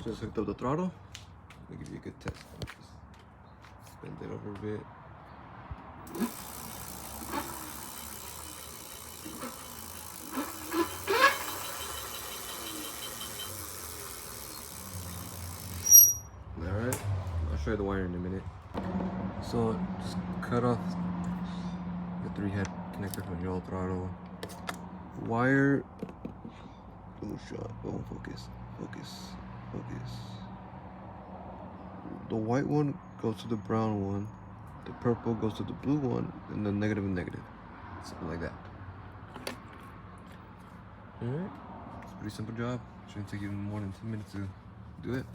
Just hooked up the throttle. Let me give you a good test. Just bend it over a bit. Alright, I'll show you the wire in a minute. So just cut off the 3-head connector from your throttle. Wire. Oh shot. Oh, focus. The white one goes to the brown one, the purple goes to the blue one, and the negative and negative. Something like that. Alright. It's a pretty simple job. Shouldn't take you more than 10 minutes to do it.